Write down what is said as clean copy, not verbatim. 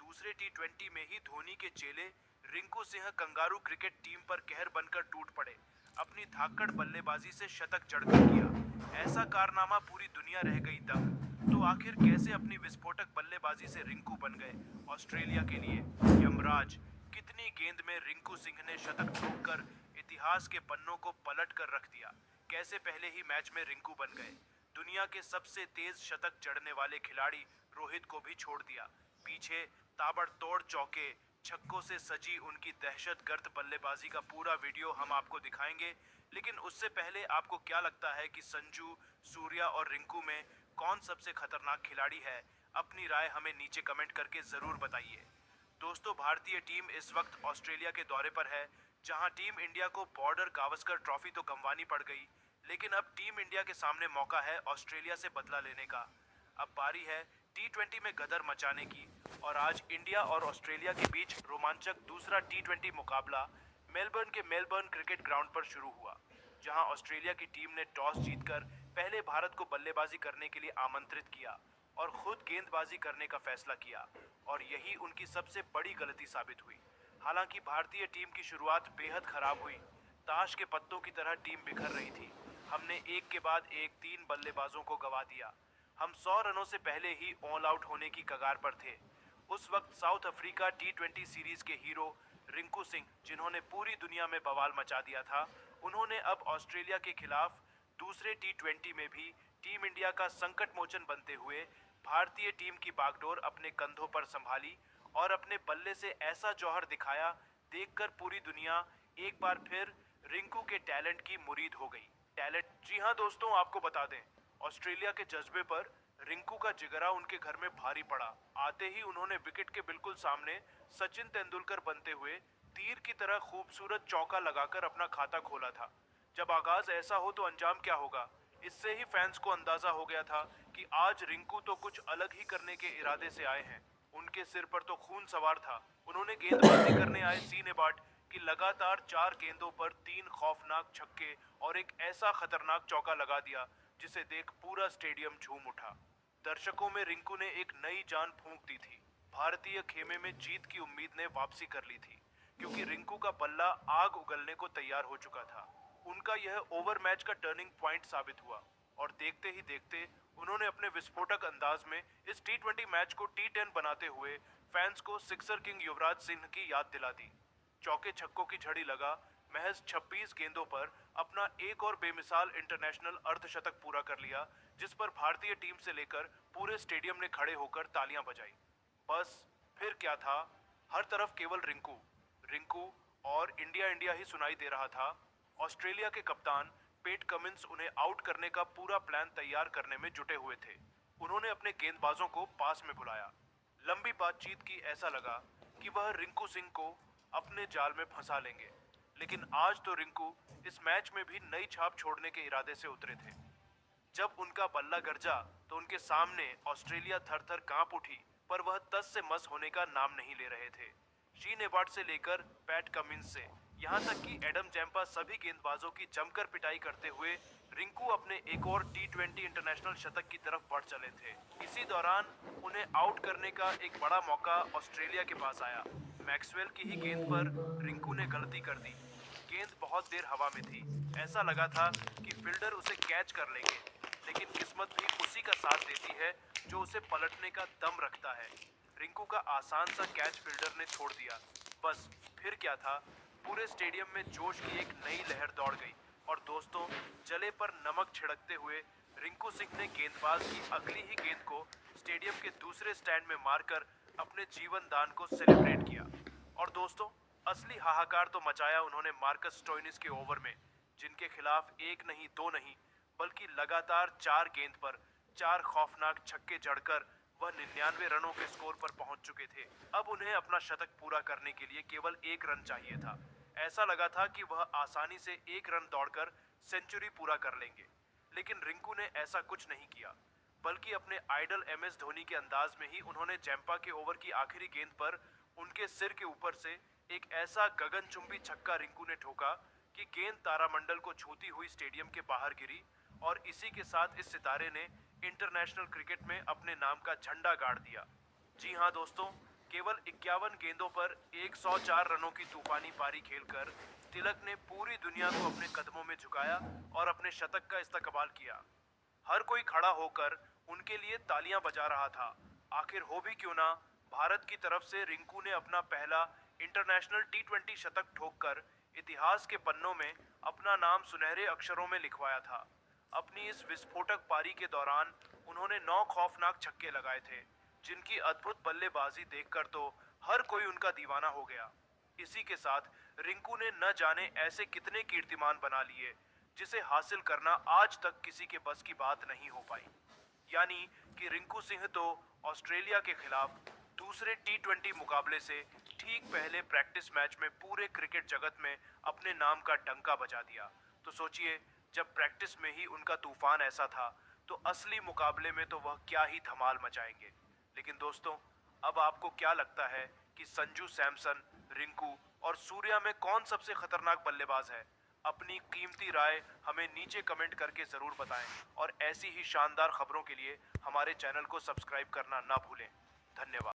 दूसरे टी20 में ही धोनी के चेले Rinku Singh kangaroo cricket team पर कहर बनकर टूट पड़े। अपनी धाकड़ बल्लेबाजी से शतक जड़कर किया। ऐसा कारनामा पूरी दुनिया रह गई दंग। तो आखिर कैसे अपनी विस्फोटक बल्लेबाजी से रिंकू बन गए ऑस्ट्रेलिया के लिए यमराज? कितनी गेंद में रिंकू सिंह ने शतक ठोककर इतिहास के पन्नों को पलट कर रख दिया? कैसे पहले ही मैच में रिंकू बन गए? दुनिया के सबसे तेज शतक जड़ने वाले खिलाड़ी रोहित को भी छोड़ दिया पीछे। ताबड़तोड़ चौके छक्कों से सजी उनकी दहशतगर्द बल्लेबाजी का पूरा वीडियो हम आपको दिखाएंगे। लेकिन उससे पहले आपको क्या लगता है कि संजू, सूर्या और रिंकू में कौन सबसे खतरनाक खिलाड़ी है? अपनी राय हमें नीचे कमेंट करके जरूर बताइए। दोस्तों, भारतीय टीम इस वक्त ऑस्ट्रेलिया के दौरे पर है, जहां टीम इंडिया को बॉर्डर गावस्कर ट्रॉफी तो गंवानी पड़ गई, लेकिन अब टीम इंडिया के सामने मौका है ऑस्ट्रेलिया से बदला लेने का। अब बारी है टी20 में गदर मचाने की। और आज इंडिया और ऑस्ट्रेलिया के बीच रोमांचक दूसरा टी20 मुकाबला मेलबर्न के मेलबर्न क्रिकेट ग्राउंड पर शुरू हुआ, जहां ऑस्ट्रेलिया की टीम ने टॉस जीतकर पहले भारत को बल्लेबाजी करने के लिए आमंत्रित किया और खुद गेंदबाजी करने का फैसला किया। और यही उनकी सबसे बड़ी गलती साबित हुई। हालांकि भारतीय टीम की शुरुआत बेहद खराब हुई। ताश के पत्तों की तरह टीम बिखर रही थी। हमने एक के बाद एक 3 बल्लेबाजों को गंवा दिया। हम 100 रनों से पहले ही ऑल आउट होने की कगार पर थे। उस वक्त साउथ अफ्रीका टी20 सीरीज के हीरो रिंकू सिंह, जिन्होंने पूरी दुनिया में बवाल मचा दिया था, उन्होंने अब ऑस्ट्रेलिया के खिलाफ दूसरे टी20 में भी टीम इंडिया का संकट मोचन बनते हुए भारतीय टीम की बागडोर अपने कंधों पर संभाली और अपने बल्ले से ऐसा जौहर दिखाया, देखकर पूरी दुनिया एक बार फिर रिंकू के टैलेंट की मुरीद हो गई। टैलेंट, जी हां दोस्तों, आपको बता दें, ऑस्ट्रेलिया के जज्बे पर रिंकू का जिगरा उनके घर में भारी पड़ा। आते ही उन्होंने विकेट के बिल्कुल सामने सचिन तेंदुलकर बनते हुए तीर की तरह खूबसूरत चौका लगाकर अपना खाता खोला था। जब आगाज ऐसा हो तो अंजाम क्या होगा, इससे ही फैंस को अंदाजा हो गया था कि आज रिंकू तो कुछ अलग ही करने के इरादे से आए हैं। उनके सिर पर तो खून सवार था। उन्होंने गेंदबाजी करने आए सीने बाट कि लगातार 4 गेंदों पर 3 खौफनाक छक्के और एक ऐसा खतरनाक चौका लगा दिया जिसे देख पूरा स्टेडियम झूम उठा। दर्शकों में रिंकू ने एक नई जान फूंक दी थी। भारतीय खेमे में जीत की उम्मीद ने वापसी कर ली थी, क्योंकि रिंकू का बल्ला आग उगलने को तैयार हो चुका था। उनका यह ओवर मैच का टर्निंग पॉइंट साबित हुआ और देखते ही देखते उन्होंने अपने विस्फोटक अंदाज में इस टी20 मैच को टी10 बनाते हुए फैंस को सिक्सर किंग युवराज सिंह की याद दिला दी। चौके छक्कों की झड़ी लगा महज 26 गेंदों पर अपना एक और बेमिसाल इंटरनेशनल अर्धशतक पूरा कर लिया, जिस पर भारतीय टीम से लेकर पूरे स्टेडियम ने खड़े होकर तालियां बजाई। बस फिर क्या था, हर तरफ केवल रिंकू रिंकू और इंडिया इंडिया ही सुनाई दे रहा था। ऑस्ट्रेलिया के कप्तान पेट कमिंस उन्हें आउट करने का पूरा प्लान तैयार करने में जुटे हुए थे। उन्होंने अपने गेंदबाजों को पास में बुलाया। लंबी बातचीत की ऐसा लगा कि वह रिंकू सिंह को अपने जाल में फंसा लेंगे। लेकिन आज तो रिंकू इस मैच में भी नई छाप छोड़ने के इरादे से उतरे थे। जब उनका बल्ला गरजा तो उनके सामने ऑस्ट्रेलिया थर थर कांप उठी, पर वह तस से मस होने का नाम नहीं ले रहे थे। शीन एबॉट से लेकर पैट कमिंस से यहां तक कि एडम जैम्पा, सभी गेंदबाजों की जमकर पिटाई करते हुए रिंकू अपने एक और टी20 इंटरनेशनल शतक की तरफ बढ़ चले थे। इसी दौरान उन्हें आउट करने का एक बड़ा मौका ऑस्ट्रेलिया के पास आया। मैक्सवेल की ही गेंद पर रिंकू ने गलती कर दी। गेंद बहुत देर हवा में थी। ऐसा लगा था कि फील्डर उसे कैच कर लेंगे, लेकिन किस्मत भी उसी का साथ देती है जो उसे पलटने का दम रखता है। रिंकू का आसान सा कैच फील्डर ने छोड़ दिया। बस फिर क्या था, पूरे स्टेडियम में जोश की एक नई लहर दौड़ गई और दोस्तों, जले पर नमक छिड़कते हुए रिंकू सिंह ने गेंदबाज की अगली ही गेंद को स्टेडियम के दूसरे स्टैंड में मारकर अपने जीवन दान को सेलिब्रेट किया। और दोस्तों, असली हाहाकार तो मचाया उन्होंने मार्कस स्टोइनिस के ओवर में, जिनके खिलाफ एक नहीं दो नहीं बल्कि लगातार 4 गेंद पर 4 खौफनाक छक्के जड़कर वह 99 रनों के स्कोर पर पहुंच चुके थे। अब उन्हें अपना शतक पूरा करने के लिए केवल 1 रन चाहिए था। ऐसा लगा था कि वह आसानी से 1 रन दौड़कर सेंचुरी पूरा कर लेंगे, लेकिन रिंकू ने ऐसा कुछ नहीं किया, बल्कि अपने आइडल एमएस धोनी के अंदाज में ही उन्होंने जैम्पा के ओवर की आखिरी गेंद पर उनके सिर के ऊपर से एक ऐसा गगनचुंबी छक्का रिंकू ने ठोका कि गेंद तारामंडल को छूती हुई स्टेडियम के बाहर गिरी। और इसी के साथ इस सितारे ने इंटरनेशनल क्रिकेट में अपने नाम का झंडा गाड़ दिया। जी हां दोस्तों, केवल 51 गेंदों पर 104 रनों की तूफानी पारी खेलकर तिलक ने पूरी दुनिया को अपने कदमों में झुकाया और अपने शतक का इस्तकबाल किया। हर कोई खड़ा होकर उनके लिए तालियां बजा रहा था। आखिर हो भी क्यों ना, भारत की तरफ से रिंकू ने अपना पहला इंटरनेशनल टी20 शतक ठोककर इतिहास के पन्नों में अपना नाम सुनहरे अक्षरों में लिखवाया था। अपनी इस विस्फोटक पारी के दौरान उन्होंने 9 खौफनाक छक्के लगाए थे, जिनकी अद्भुत बल्लेबाजी देखकर तो हर कोई उनका दीवाना हो गया। इसी के साथ रिंकू ने न जाने ऐसे कितने कीर्तिमान बना लिए, जिसे हासिल करना आज तक किसी के बस की बात नहीं हो पाई। यानी कि रिंकू सिंह तो ऑस्ट्रेलिया के खिलाफ दूसरे टी20 मुकाबले से ठीक पहले प्रैक्टिस मैच में पूरे क्रिकेट जगत में अपने नाम का डंका बजा दिया। तो सोचिए, जब प्रैक्टिस में ही उनका तूफान ऐसा था, तो असली मुकाबले में तो वह क्या ही धमाल मचाएंगे। लेकिन दोस्तों, अब आपको क्या लगता है कि संजू सैमसन, रिंकू और सूर्या में कौन सबसे खतरनाक बल्लेबाज है? अपनी कीमती राय हमें नीचे कमेंट करके जरूर बताएं और ऐसी ही शानदार खबरों के लिए हमारे चैनल को सब्सक्राइब करना ना भूलें। धन्यवाद।